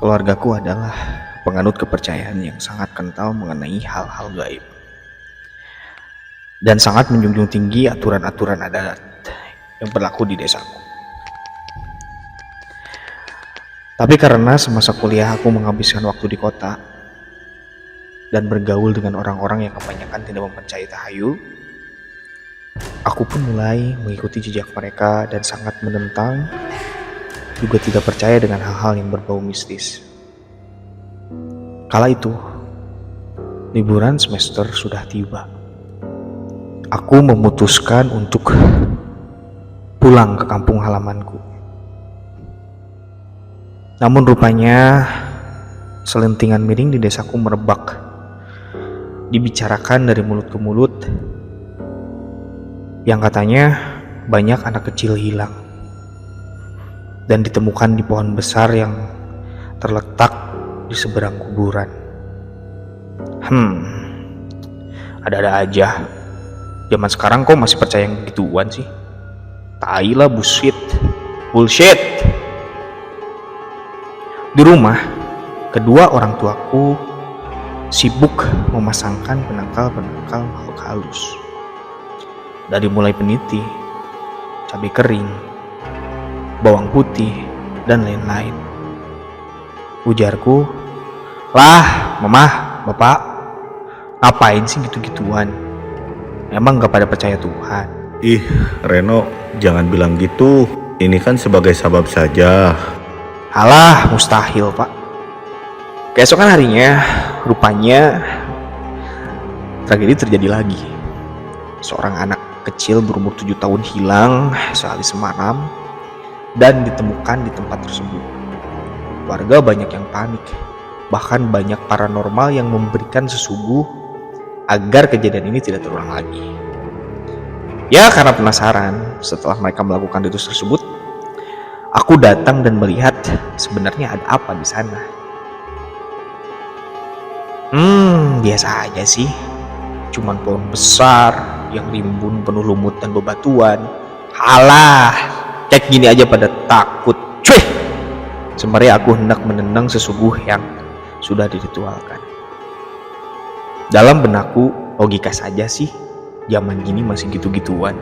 Keluargaku adalah penganut kepercayaan yang sangat kental mengenai hal-hal gaib dan sangat menjunjung tinggi aturan-aturan adat yang berlaku di desaku. Tapi karena semasa kuliah aku menghabiskan waktu di kota dan bergaul dengan orang-orang yang kebanyakan tidak mempercayai tahayul, aku pun mulai mengikuti jejak mereka dan sangat menentang, juga tidak percaya dengan hal-hal yang berbau mistis. Kala itu, liburan semester sudah tiba. Aku memutuskan untuk pulang ke kampung halamanku. Namun rupanya selentingan miring di desaku merebak. Dibicarakan dari mulut ke mulut yang katanya banyak anak kecil hilang dan ditemukan di pohon besar yang terletak di seberang kuburan. Ada-ada aja. Zaman sekarang kok masih percaya yang gituan sih? Tai lah, bullshit. Di rumah, kedua orang tuaku sibuk memasangkan penangkal-penangkal makhluk halus. Dari mulai peniti, cabai kering, bawang putih, dan lain-lain. Ujarku, "Lah, mamah, bapak, ngapain sih gitu-gituan? Emang gak pada percaya Tuhan?" Ih, Reno, jangan bilang gitu. Ini kan sebagai sabab saja. Alah, mustahil, Pak. Keesokan harinya, rupanya tragedi terjadi lagi. Seorang anak kecil berumur 7 tahun hilang sehari semalam dan ditemukan di tempat tersebut. Warga banyak yang panik, bahkan banyak paranormal yang memberikan sesuguh agar kejadian ini tidak terulang lagi. Ya, karena penasaran, setelah mereka melakukan ritus tersebut, aku datang dan melihat sebenarnya ada apa di sana. Biasa aja sih. Cuman pohon besar yang rimbun penuh lumut dan bebatuan. Halah, cek gini aja pada takut. Cuy! Sembari aku hendak menendang sesuguh yang sudah diritualkan. Dalam benakku, logika saja sih, zaman gini masih gitu-gituan.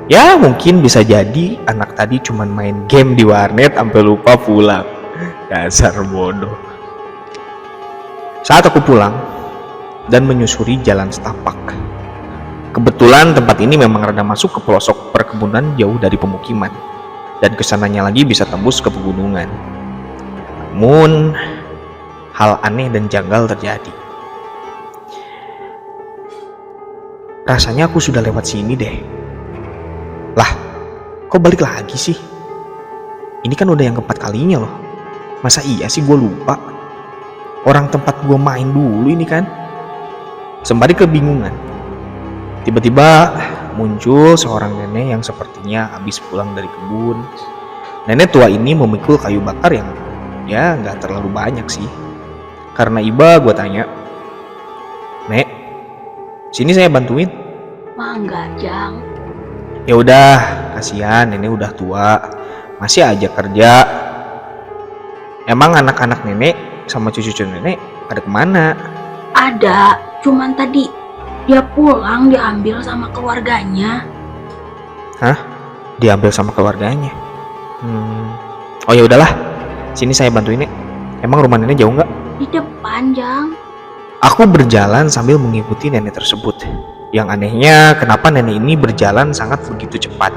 Ya, mungkin bisa jadi anak tadi cuman main game di warnet sampai lupa pulang. Dasar bodoh. Saat aku pulang dan menyusuri jalan setapak, kebetulan tempat ini memang rada masuk ke pelosok perkebunan jauh dari pemukiman, dan kesananya lagi bisa tembus ke pegunungan. Namun, hal aneh dan janggal terjadi. Rasanya aku sudah lewat sini deh. Lah, kok balik lagi sih? Ini kan udah yang keempat kalinya loh. Masa iya sih gue lupa? Orang tempat gue main dulu ini kan. Sembari kebingungan, tiba-tiba muncul seorang nenek yang sepertinya habis pulang dari kebun. Nenek tua ini memikul kayu bakar yang ya nggak terlalu banyak sih. Karena iba, gue tanya, "Nek, sini saya bantuin." Mangga, Jang. Ya udah, kasihan nenek udah tua, masih aja kerja. Emang anak-anak nenek sama cucu-cucu nenek pada kemana? Ada, cuman tadi dia pulang diambil sama keluarganya. Hah? Diambil sama keluarganya? Oh ya udahlah, sini saya bantuin nek. Emang rumah nenek jauh nggak? Di depan, Jang. Aku berjalan sambil mengikuti nenek tersebut. Yang anehnya, kenapa nenek ini berjalan sangat begitu cepat?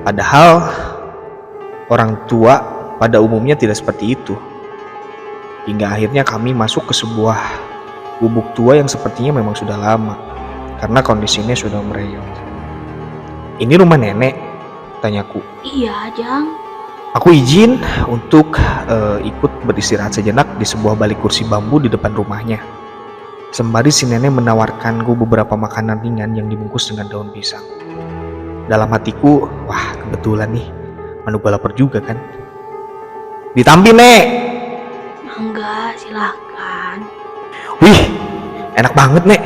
Padahal orang tua pada umumnya tidak seperti itu. Hingga akhirnya kami masuk ke sebuah gubuk tua yang sepertinya memang sudah lama, karena kondisinya sudah mereyot. "Ini rumah nenek?" tanyaku. Iya, Jang. Aku izin untuk ikut beristirahat sejenak di sebuah balik kursi bambu di depan rumahnya. Sembari si nenek menawarkanku beberapa makanan ringan yang dibungkus dengan daun pisang. Dalam hatiku, wah kebetulan nih, manu gue lapar juga kan. "Ditampi, Nek." Mangga, silakan. "Wih, enak banget, Nek.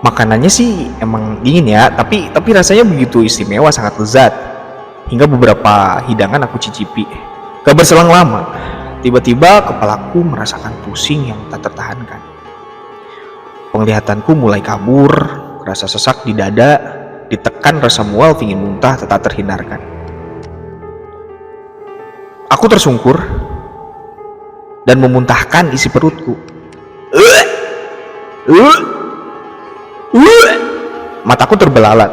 Makanannya sih emang dingin ya, tapi rasanya begitu istimewa, sangat lezat. Hingga beberapa hidangan aku cicipi. Gak berselang lama, Tiba-tiba kepalaku merasakan pusing yang tak tertahankan. Penglihatanku mulai kabur, rasa sesak di dada, ditekan rasa mual ingin muntah tak terhindarkan. Aku tersungkur dan memuntahkan isi perutku. Mataku terbelalak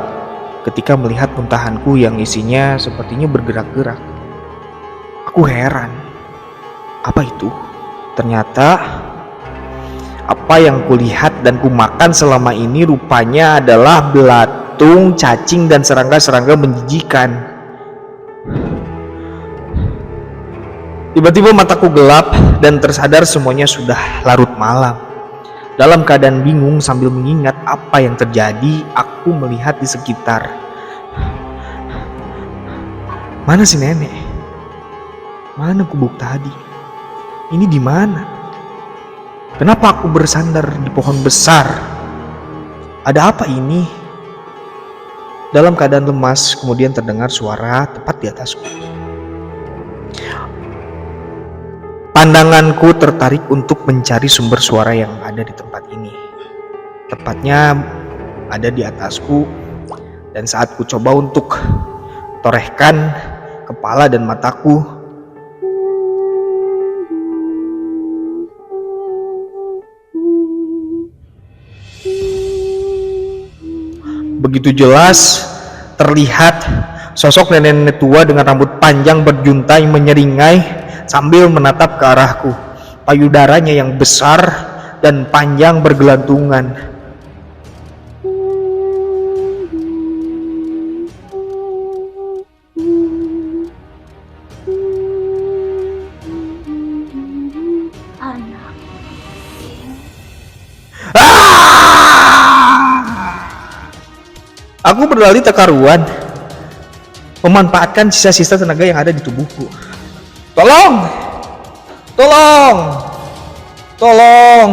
ketika melihat muntahanku yang isinya sepertinya bergerak-gerak. Aku heran. Apa itu? Ternyata apa yang kulihat dan kumakan selama ini rupanya adalah belatung, cacing, dan serangga-serangga menjijikan. Tiba-tiba mataku gelap dan tersadar semuanya sudah larut malam. Dalam keadaan bingung sambil mengingat apa yang terjadi, aku melihat di sekitar. Mana si nenek? Mana gubuk tadi? Ini di mana? Kenapa aku bersandar di pohon besar? Ada apa ini? Dalam keadaan lemas, kemudian terdengar suara tepat di atasku. Pandanganku tertarik untuk mencari sumber suara yang ada di tempat ini. Tepatnya ada di atasku, dan saat ku coba untuk torehkan kepala dan mataku, begitu jelas terlihat sosok nenek-nenek tua dengan rambut panjang berjuntai menyeringai sambil menatap ke arahku. Payudaranya yang besar dan panjang bergelantungan. Anak. Aku berlari tak karuan, memanfaatkan sisa-sisa tenaga yang ada di tubuhku. Tolong! Tolong! Tolong!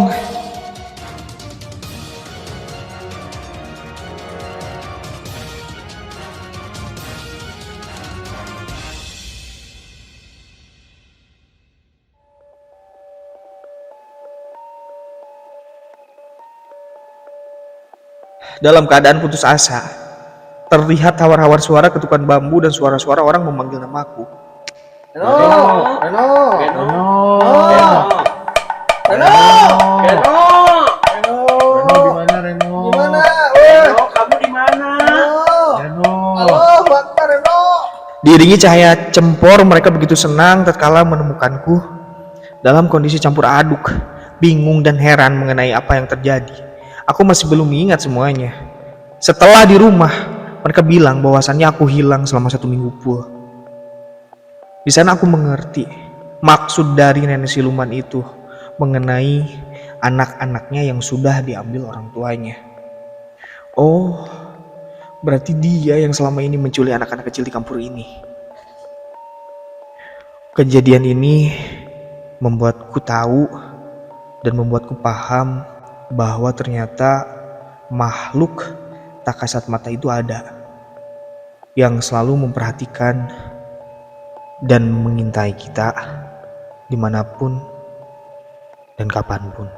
Dalam keadaan putus asa, terlihat hawar-hawar suara ketukan bambu dan suara-suara orang memanggil namaku. Reno, di mana Reno? Reno, kamu di mana? Reno. Diiringi cahaya cempor, mereka begitu senang tatkala menemukanku dalam kondisi campur aduk, bingung dan heran mengenai apa yang terjadi. Aku masih belum mengingat semuanya. Setelah di rumah, mereka bilang bahwasannya aku hilang selama 1 minggu full. Di sana aku mengerti maksud dari nenek siluman itu mengenai anak-anaknya yang sudah diambil orang tuanya. Oh, berarti dia yang selama ini menculik anak-anak kecil di kampung ini. Kejadian ini membuatku tahu dan membuatku paham bahwa ternyata makhluk tak kasat mata itu ada, yang selalu memperhatikan dan mengintai kita dimanapun dan kapanpun.